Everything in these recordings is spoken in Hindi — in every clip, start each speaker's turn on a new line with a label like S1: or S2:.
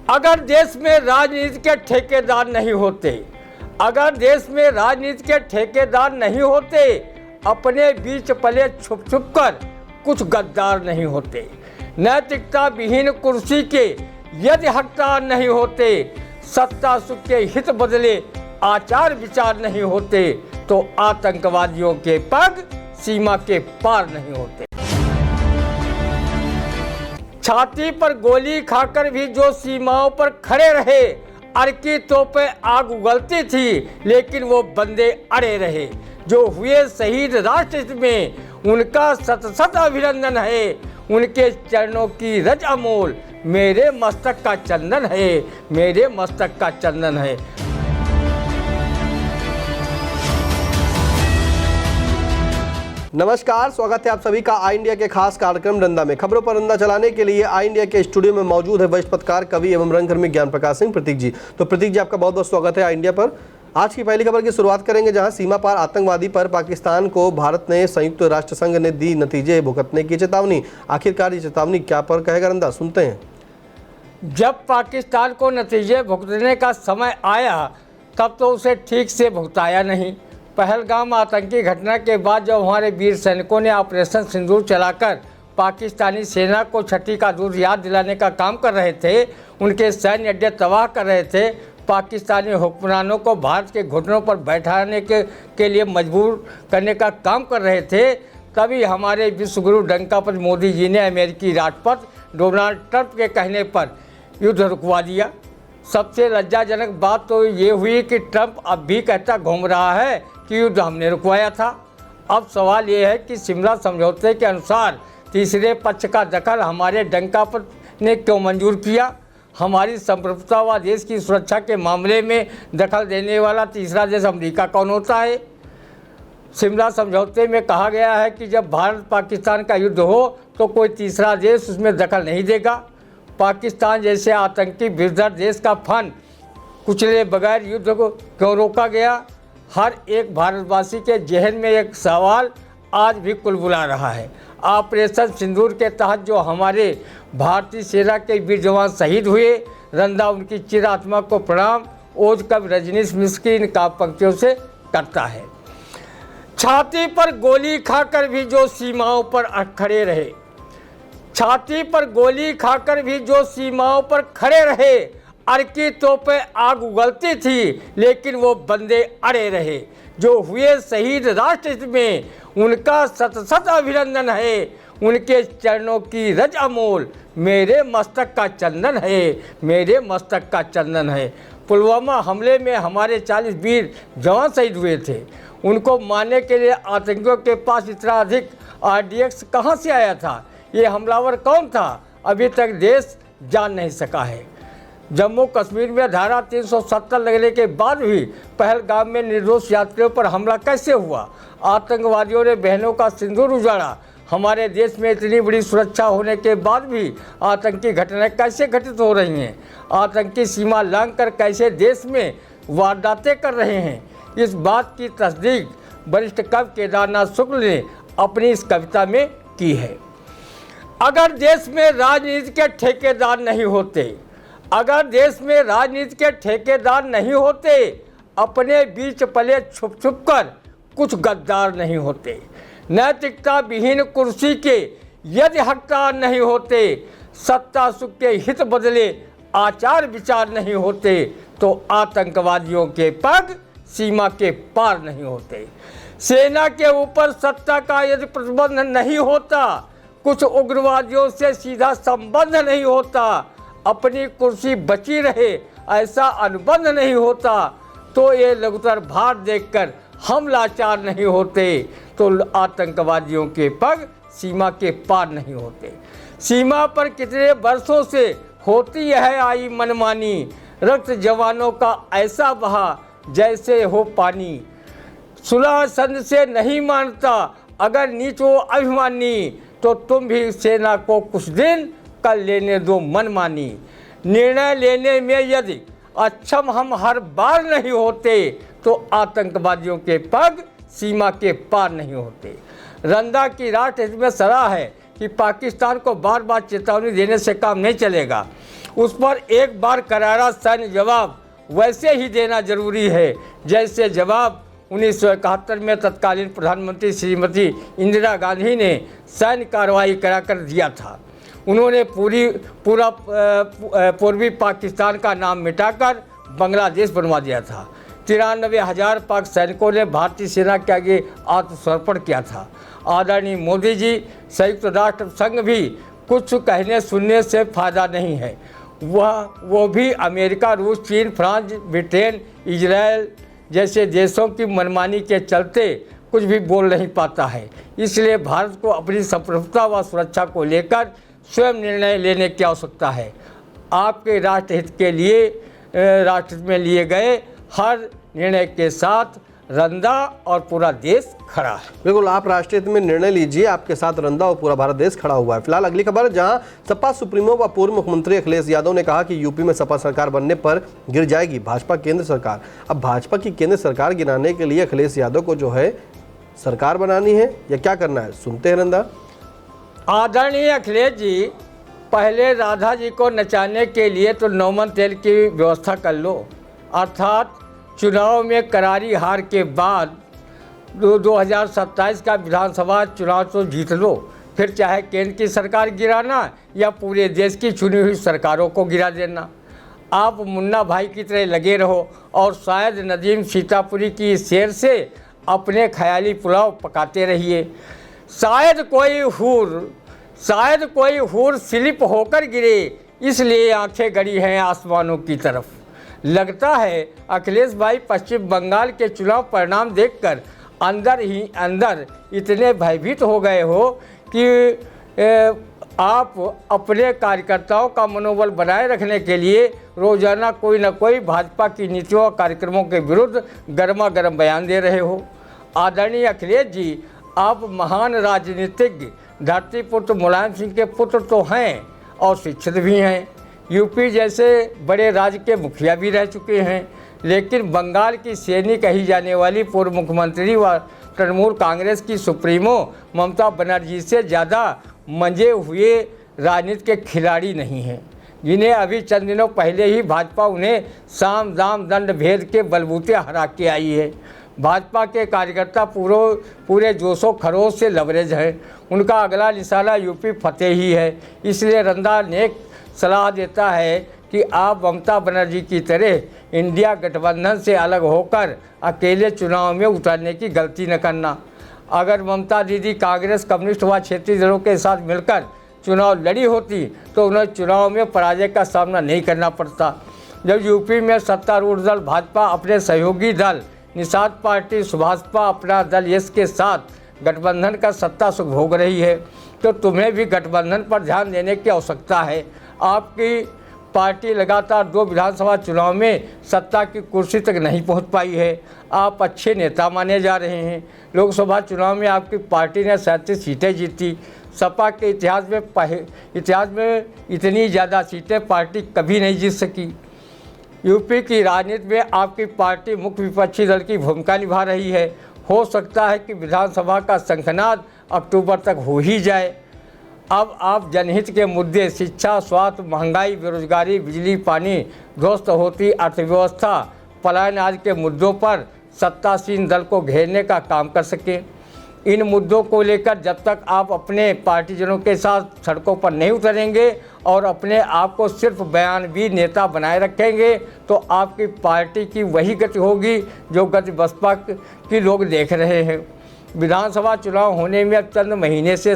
S1: अगर देश में राजनीति के ठेकेदार नहीं होते, अगर देश में राजनीति के ठेकेदार नहीं होते, अपने बीच पले छुप छुप कर कुछ गद्दार नहीं होते, नैतिकता विहीन कुर्सी के यदि हकदार नहीं होते, सत्ता सुख के हित बदले आचार विचार नहीं होते, तो आतंकवादियों के पग सीमा के पार नहीं होते। छाती पर गोली खाकर भी जो सीमाओं पर खड़े रहे, अर की तोपें आग उगलती थी लेकिन वो बंदे अड़े रहे। जो हुए शहीद राष्ट्र में उनका सत सत अभिनंदन है, उनके चरणों की रज अमोल मेरे मस्तक का चंदन है, मेरे मस्तक का चंदन है।
S2: नमस्कार, स्वागत है आप सभी का आई इंडिया के खास कार्यक्रम डंडा में। खबरों पर डंडा चलाने के लिए आई इंडिया के स्टूडियो में मौजूद है वरिष्ठ पत्रकार, कवि एवं रंगकर्मी ज्ञान प्रकाश सिंह प्रतीक जी। तो प्रतीक जी, आपका बहुत बहुत स्वागत है आई इंडिया पर। आज की पहली खबर की शुरुआत करेंगे, जहां सीमा पार आतंकवादी पर पाकिस्तान को भारत ने संयुक्त राष्ट्र संघ ने दी नतीजे भुगतने की चेतावनी। आखिरकार ये चेतावनी क्या पर कहेगा रंदा, सुनते हैं।
S1: जब पाकिस्तान को नतीजे भुगतने का समय आया तब तो उसे ठीक से भुगताया नहीं। पहलगाम आतंकी घटना के बाद जब हमारे वीर सैनिकों ने ऑपरेशन सिंदूर चलाकर पाकिस्तानी सेना को छठी का दूध याद दिलाने का काम कर रहे थे, उनके सैन्य अड्डे तबाह कर रहे थे, पाकिस्तानी हुक्मरानों को भारत के घुटनों पर बैठाने के लिए मजबूर करने का काम कर रहे थे, तभी हमारे विश्वगुरु डंकापति मोदी जी ने अमेरिकी राष्ट्रपति डोनाल्ड ट्रंप के कहने पर युद्ध रुकवा दिया। सबसे लज्जाजनक बात तो ये हुई कि ट्रंप अब भी कहता घूम रहा है कि युद्ध हमने रुकवाया था। अब सवाल ये है कि शिमला समझौते के अनुसार तीसरे पक्ष का दखल हमारे डंकापति ने क्यों मंजूर किया? हमारी संप्रभुता व देश की सुरक्षा के मामले में दखल देने वाला तीसरा देश अमेरिका कौन होता है? शिमला समझौते में कहा गया है कि जब भारत पाकिस्तान का युद्ध हो तो कोई तीसरा देश उसमें दखल नहीं देगा। पाकिस्तान जैसे आतंकी बिरदर देश का फन कुचले बगैर युद्ध को क्यों रोका गया? हर एक भारतवासी के जहन में एक सवाल आज भी कुलबुला रहा है। ऑपरेशन सिंदूर के तहत जो हमारे भारतीय सेना के वीर जवान शहीद हुए, रंदा उनकी चिर आत्मा को प्रणाम ओज कवि रजनीश मिश्र की इन काव्य पंक्तियों से करता है। छाती पर गोली खाकर भी जो सीमाओं पर खड़े रहे, छाती पर गोली खाकर भी जो सीमाओं पर खड़े रहे, अर की तोपें आग उगलती थी लेकिन वो बंदे अड़े रहे। जो हुए शहीद राष्ट्र में उनका सत सत अभिनंदन है, उनके चरणों की रज अमोल मेरे मस्तक का चंदन है, मेरे मस्तक का चंदन है। पुलवामा हमले में हमारे 40 वीर जवान शहीद हुए थे। उनको मारने के लिए आतंकियों के पास इतना अधिक RDX कहाँ से आया था? ये हमलावर कौन था? अभी तक देश जान नहीं सका है। जम्मू कश्मीर में धारा 370 लगने के बाद भी पहलगाम में निर्दोष यात्रियों पर हमला कैसे हुआ? आतंकवादियों ने बहनों का सिंदूर उजाड़ा। हमारे देश में इतनी बड़ी सुरक्षा होने के बाद भी आतंकी घटनाएं कैसे घटित हो रही हैं? आतंकी सीमा लांघकर कैसे देश में वारदातें कर रहे हैं? इस बात की तस्दीक वरिष्ठ कवि केदारनाथ शुक्ल ने अपनी इस कविता में की है। अगर देश में राजनीति के ठेकेदार नहीं होते, अगर देश में राजनीति के ठेकेदार नहीं होते, अपने बीच पले छुप छुप कर कुछ गद्दार नहीं होते, नैतिकता विहीन कुर्सी के यदि हकदार नहीं होते, सत्ता सुख के हित बदले आचार विचार नहीं होते, तो आतंकवादियों के पग सीमा के पार नहीं होते। सेना के ऊपर सत्ता का यदि प्रतिबंध नहीं होता, कुछ उग्रवादियों से सीधा संबंध नहीं होता, अपनी कुर्सी बची रहे ऐसा अनुबंध नहीं होता, तो ये लघुतर भार देखकर हम लाचार नहीं होते, तो आतंकवादियों के पग सीमा के पार नहीं होते। सीमा पर कितने वर्षों से होती है आई मनमानी, रक्त जवानों का ऐसा बहा जैसे हो पानी। सुलह संध से नहीं मानता अगर नीच वो अभिमानी, तो तुम भी सेना को कुछ दिन कर लेने दो मनमानी। निर्णय लेने में यदि अक्षम हम हर बार नहीं होते, तो आतंकवादियों के पग सीमा के पार नहीं होते। रंदा की राष्ट्र हित में सलाह है कि पाकिस्तान को बार बार चेतावनी देने से काम नहीं चलेगा, उस पर एक बार करारा सैन्य जवाब वैसे ही देना जरूरी है जैसे जवाब 1971 में तत्कालीन प्रधानमंत्री श्रीमती इंदिरा गांधी ने सैन्य कार्रवाई कराकर दिया था। उन्होंने पूरा पूर्वी पाकिस्तान का नाम मिटाकर बांग्लादेश बनवा दिया था। 93,000 पाक सैनिकों ने भारतीय सेना के आगे आत्मसमर्पण किया था। आदरणीय मोदी जी, संयुक्त राष्ट्र संघ भी कुछ कहने सुनने से फ़ायदा नहीं है। वो भी अमेरिका, रूस, चीन, फ्रांस, ब्रिटेन, इजराइल जैसे देशों की मनमानी के चलते कुछ भी बोल नहीं पाता है। इसलिए भारत को अपनी संप्रभुता व सुरक्षा को लेकर स्वयं निर्णय लेने की आवश्यकता है। आपके राष्ट्रहित के लिए राष्ट्र में लिए गए हर निर्णय के साथ रंदा और पूरा देश खड़ा है।
S2: बिल्कुल, आप राष्ट्रीय हित में निर्णय लीजिए, आपके साथ रंदा और पूरा भारत देश खड़ा हुआ है। फिलहाल अगली खबर, जहां सपा सुप्रीमो व पूर्व मुख्यमंत्री अखिलेश यादव ने कहा कि यूपी में सपा सरकार बनने पर गिर जाएगी भाजपा केंद्र सरकार। अब भाजपा की केंद्र सरकार गिराने के लिए अखिलेश यादव को जो है सरकार बनानी है या क्या करना है, सुनते हैं रंदा।
S1: आदरणीय अखिलेश जी, पहले राधा जी को नचाने के लिए तो नौमन तेल की व्यवस्था कर लो, अर्थात चुनाव में करारी हार के बाद 2027 का विधानसभा चुनाव तो जीत लो, फिर चाहे केंद्र की सरकार गिराना या पूरे देश की चुनी हुई सरकारों को गिरा देना। आप मुन्ना भाई की तरह लगे रहो और शायद नदीम सीतापुरी की शेर से अपने ख्याली पुलाव पकाते रहिए। शायद कोई हूर स्लिप होकर गिरे, इसलिए आंखें गड़ी हैं आसमानों की तरफ। लगता है अखिलेश भाई पश्चिम बंगाल के चुनाव परिणाम देखकर अंदर ही अंदर इतने भयभीत हो गए हो कि आप अपने कार्यकर्ताओं का मनोबल बनाए रखने के लिए रोजाना कोई न कोई भाजपा की नीतियों और कार्यक्रमों के विरुद्ध गर्मा गर्म बयान दे रहे हो। आदरणीय अखिलेश जी, आप महान राजनीतिज्ञ धरतीपुत्र मुलायम सिंह के पुत्र तो हैं और शिक्षित भी हैं, यूपी जैसे बड़े राज्य के मुखिया भी रह चुके हैं, लेकिन बंगाल की सैनी कही जाने वाली पूर्व मुख्यमंत्री व तृणमूल कांग्रेस की सुप्रीमो ममता बनर्जी से ज़्यादा मंजे हुए राजनीति के खिलाड़ी नहीं हैं, जिन्हें अभी चंद दिनों पहले ही भाजपा उन्हें साम दाम दंड भेद के बलबूते हरा के आई है। भाजपा के कार्यकर्ता पूरे जोशो खरोश से लबरेज हैं, उनका अगला निशाना यूपी फतेह ही है। इसलिए रंदा नेक सलाह देता है कि आप ममता बनर्जी की तरह इंडिया गठबंधन से अलग होकर अकेले चुनाव में उतरने की गलती न करना। अगर ममता दीदी कांग्रेस, कम्युनिस्ट व क्षेत्रीय दलों के साथ मिलकर चुनाव लड़ी होती तो उन्हें चुनाव में पराजय का सामना नहीं करना पड़ता। जब यूपी में सत्तारूढ़ दल भाजपा अपने सहयोगी दल निषाद पार्टी सुभाषपा अपना दल यश के साथ गठबंधन का सत्ता सुख भोग रही है, तो तुम्हें भी गठबंधन पर ध्यान देने की आवश्यकता है। आपकी पार्टी लगातार 2 विधानसभा चुनाव में सत्ता की कुर्सी तक नहीं पहुंच पाई है। आप अच्छे नेता माने जा रहे हैं। लोकसभा चुनाव में आपकी पार्टी ने 37 सीटें जीती। सपा के इतिहास में इतनी ज़्यादा सीटें पार्टी कभी नहीं जीत सकी। यूपी की राजनीति में आपकी पार्टी मुख्य विपक्षी दल की भूमिका निभा रही है। हो सकता है कि विधानसभा का शंखनाद अक्टूबर तक हो ही जाए। अब आप जनहित के मुद्दे शिक्षा, स्वास्थ्य, महंगाई, बेरोजगारी, बिजली, पानी, ध्वस्त होती अर्थव्यवस्था, पलायन आदि के मुद्दों पर सत्तासीन दल को घेरने का काम कर सकें। इन मुद्दों को लेकर जब तक आप अपने पार्टीजनों के साथ सड़कों पर नहीं उतरेंगे और अपने आप को सिर्फ बयानबी नेता बनाए रखेंगे तो आपकी पार्टी की वही गति होगी जो गति बसपा की लोग देख रहे हैं। विधानसभा चुनाव होने में अब चंद महीने से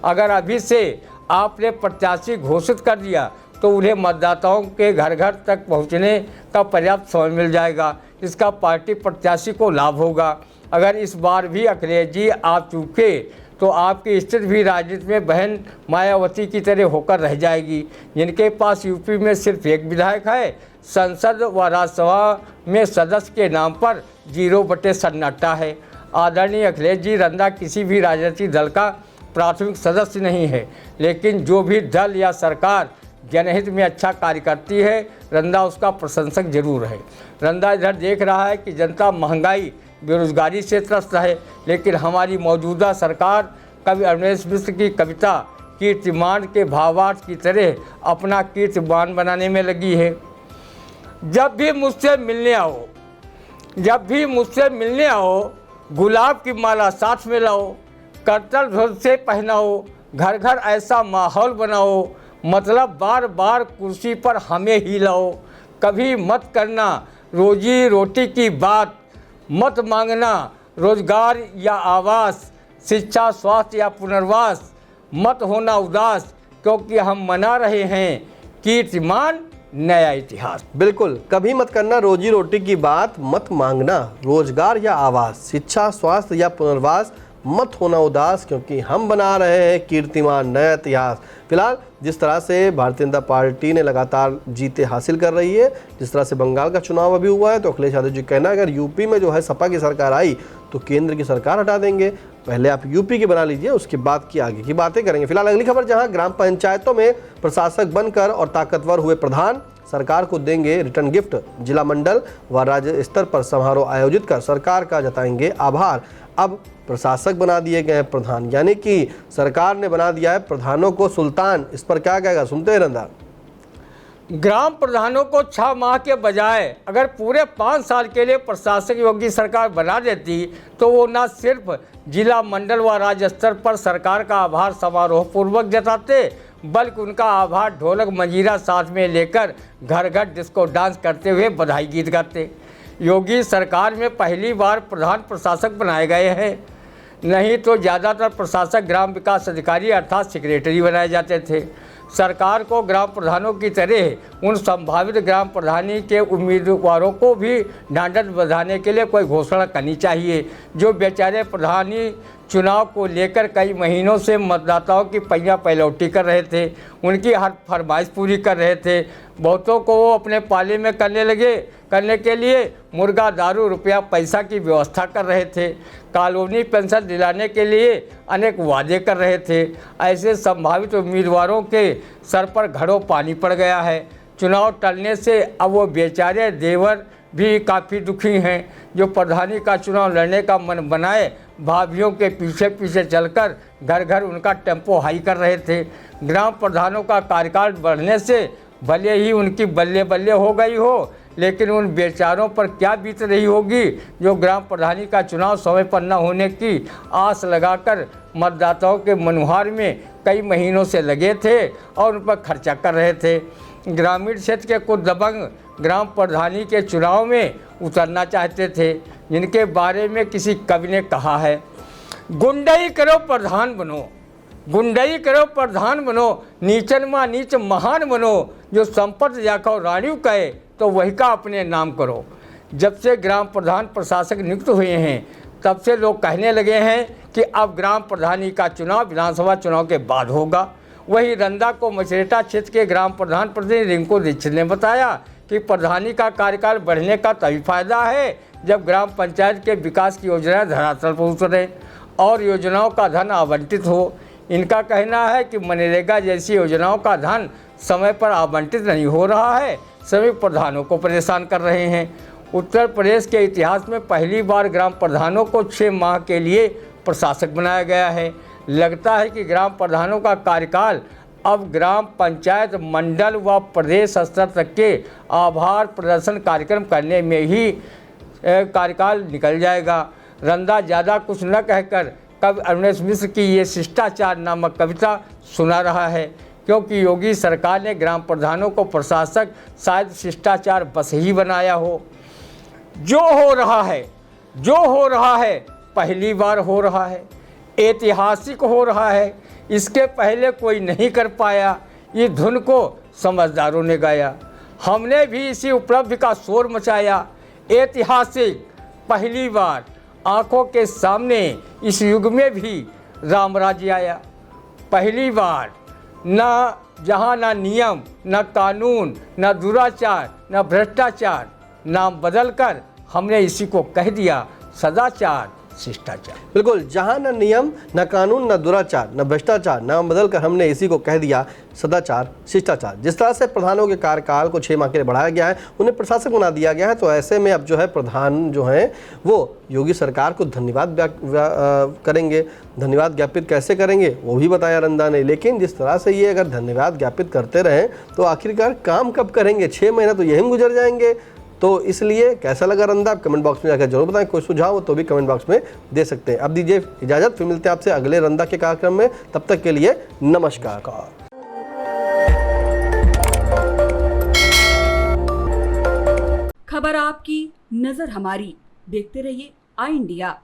S1: अगर अभी से आपने प्रत्याशी घोषित कर दिया तो उन्हें मतदाताओं के घर घर तक पहुंचने का पर्याप्त समय मिल जाएगा। इसका पार्टी प्रत्याशी को लाभ होगा। अगर इस बार भी अखिलेश जी आप चूके तो आपकी स्थिति भी राजनीति में बहन मायावती की तरह होकर रह जाएगी, जिनके पास यूपी में सिर्फ एक विधायक है। संसद व राज्यसभा में सदस्य के नाम पर 0 सन्नाटा है। आदरणीय अखिलेश जी, रंदा किसी भी राजनीतिक दल का प्राथमिक सदस्य नहीं है, लेकिन जो भी दल या सरकार जनहित में अच्छा कार्य करती है रंदा उसका प्रशंसक जरूर है। रंदा इधर देख रहा है कि जनता महंगाई, बेरोजगारी से त्रस्त है, लेकिन हमारी मौजूदा सरकार कवि अवनीश मिश्र की कविता कीर्तिमान के भावार्थ की तरह अपना कीर्तिमान बनाने में लगी है। जब भी मुझसे मिलने आओ गुलाब की माला साथ में लाओ, करतल ध्वज से पहनाओ, घर घर ऐसा माहौल बनाओ, मतलब बार बार कुर्सी पर हमें ही लाओ। कभी मत करना रोजी रोटी की बात, मत मांगना रोजगार या आवास, शिक्षा स्वास्थ्य या पुनर्वास, मत होना उदास, क्योंकि हम मना रहे हैं कीर्तिमान नया इतिहास।
S2: बिल्कुल, कभी मत करना रोजी रोटी की बात, मत मांगना रोजगार या आवास, शिक्षा स्वास्थ्य या पुनर्वास, मत होना उदास, क्योंकि हम बना रहे हैं कीर्तिमान नया इतिहास। फिलहाल जिस तरह से भारतीय जनता पार्टी ने लगातार जीतें हासिल कर रही है, जिस तरह से बंगाल का चुनाव अभी हुआ है, तो अखिलेश यादव जी कहना है अगर यूपी में जो है सपा की सरकार आई तो केंद्र की सरकार हटा देंगे। पहले आप यूपी की बना लीजिए, उसके बाद की आगे की बातें करेंगे। फिलहाल अगली खबर, जहां ग्राम पंचायतों में प्रशासक बनकर और ताकतवर हुए प्रधान सरकार को देंगे रिटर्न गिफ्ट। जिला मंडल व राज्य स्तर पर समारोह आयोजित कर सरकार का जताएंगे आभार। अब प्रशासक बना दिए गए हैं प्रधान, यानी कि सरकार ने बना दिया है प्रधानों को सुल्तान। इस पर क्या कहेगा, सुनते हैं रंदा।
S1: ग्राम प्रधानों को 6 माह के बजाय अगर पूरे 5 साल के लिए प्रशासक योगी सरकार बना देती तो वो न सिर्फ जिला मंडल व राज्य स्तर पर सरकार का आभार समारोह पूर्वक जताते, बल्कि उनका आभार ढोलक मंजीरा साथ में लेकर घर घर डिस्को डांस करते हुए बधाई गीत गाते। योगी सरकार में पहली बार प्रधान प्रशासक बनाए गए हैं, नहीं तो ज़्यादातर प्रशासक ग्राम विकास अधिकारी अर्थात सेक्रेटरी बनाए जाते थे। सरकार को ग्राम प्रधानों की तरह उन संभावित ग्राम प्रधानी के उम्मीदवारों को भी ढांढस बंधाने के लिए कोई घोषणा करनी चाहिए, जो बेचारे प्रधानी चुनाव को लेकर कई महीनों से मतदाताओं की पहिया पैलौटी कर रहे थे, उनकी हर फरमाइश पूरी कर रहे थे। बहुतों को वो अपने पाले में करने के लिए मुर्गा दारू रुपया पैसा की व्यवस्था कर रहे थे, कॉलोनी पेंशन दिलाने के लिए अनेक वादे कर रहे थे। ऐसे संभावित उम्मीदवारों के सर पर घड़ों पानी पड़ गया है। चुनाव टलने से अब वो बेचारे देवर भी काफ़ी दुखी हैं, जो प्रधानी का चुनाव लड़ने का मन बनाए भाभीयों के पीछे पीछे चलकर घर घर उनका टेम्पो हाई कर रहे थे। ग्राम प्रधानों का कार्यकाल बढ़ने से भले ही उनकी बल्ले बल्ले हो गई हो, लेकिन उन बेचारों पर क्या बीत रही होगी जो ग्राम प्रधानी का चुनाव समय पर न होने की आस लगाकर मतदाताओं के मनुहार में कई महीनों से लगे थे और उन पर खर्चा कर रहे थे। ग्रामीण क्षेत्र के कुछ दबंग ग्राम प्रधानी के चुनाव में उतरना चाहते थे, जिनके बारे में किसी कवि ने कहा है, गुंडई करो प्रधान बनो, गुंडई करो प्रधान बनो, नीचन माँ नीच महान बनो, जो संपत्ति जाको रानी कहे तो वही का अपने नाम करो। जब से ग्राम प्रधान प्रशासक नियुक्त हुए हैं तब से लोग कहने लगे हैं कि अब ग्राम प्रधानी का चुनाव विधानसभा चुनाव के बाद होगा। वहीं रंदा को मछरेटा क्षेत्र के ग्राम प्रधान प्रतिनिधि रिंकू दीक्षित ने बताया कि प्रधानी का कार्यकाल बढ़ने का तभी फायदा है जब ग्राम पंचायत के विकास की योजनाएं धरातल पर उतरे और योजनाओं का धन आवंटित हो। इनका कहना है कि मनरेगा जैसी योजनाओं का धन समय पर आवंटित नहीं हो रहा है, सभी प्रधानों को परेशान कर रहे हैं। उत्तर प्रदेश के इतिहास में पहली बार ग्राम प्रधानों को 6 माह के लिए प्रशासक बनाया गया है। लगता है कि ग्राम प्रधानों का कार्यकाल अब ग्राम पंचायत मंडल व प्रदेश स्तर तक के आभार प्रदर्शन कार्यक्रम करने में ही कार्यकाल निकल जाएगा। रंदा ज़्यादा कुछ न कहकर कवि अरुणेश मिश्र की ये शिष्टाचार नामक कविता सुना रहा है, क्योंकि योगी सरकार ने ग्राम प्रधानों को प्रशासक शायद शिष्टाचार बस ही बनाया हो। जो हो रहा है पहली बार हो रहा है, ऐतिहासिक हो रहा है, इसके पहले कोई नहीं कर पाया। ये धुन को समझदारों ने गाया, हमने भी इसी उपलब्धि का शोर मचाया। ऐतिहासिक पहली बार आंखों के सामने इस युग में भी राम राज्य आया। पहली बार न जहाँ न नियम न कानून न दुराचार न भ्रष्टाचार, नाम बदलकर हमने इसी को कह दिया सदाचार। शिष्टाचार।
S2: बिल्कुल, जहां न नियम न कानून न दुराचार न भ्रष्टाचार, नाम बदल कर हमने इसी को कह दिया सदाचार शिष्टाचार। जिस तरह से प्रधानों के कार्यकाल को 6 माह के लिए बढ़ाया गया है, उन्हें प्रशासक बना दिया गया है, तो ऐसे में अब जो है प्रधान जो है वो योगी सरकार को धन्यवाद करेंगे। धन्यवाद ज्ञापित कैसे करेंगे वो भी बताया रंदा ने, लेकिन जिस तरह से ये अगर धन्यवाद ज्ञापित करते रहें तो आखिरकार काम कब करेंगे? 6 महीने तो यहीं गुजर जाएंगे। तो इसलिए कैसा लगा रंदा, आप कमेंट बॉक्स में जाकर जरूर बताएं। कोई सुझाव हो तो भी कमेंट बॉक्स में दे सकते हैं। अब दीजिए इजाजत, फिर मिलते हैं आपसे अगले रंदा के कार्यक्रम में। तब तक के लिए नमस्कार।
S3: खबर आपकी, नजर हमारी। देखते रहिए आई इंडिया।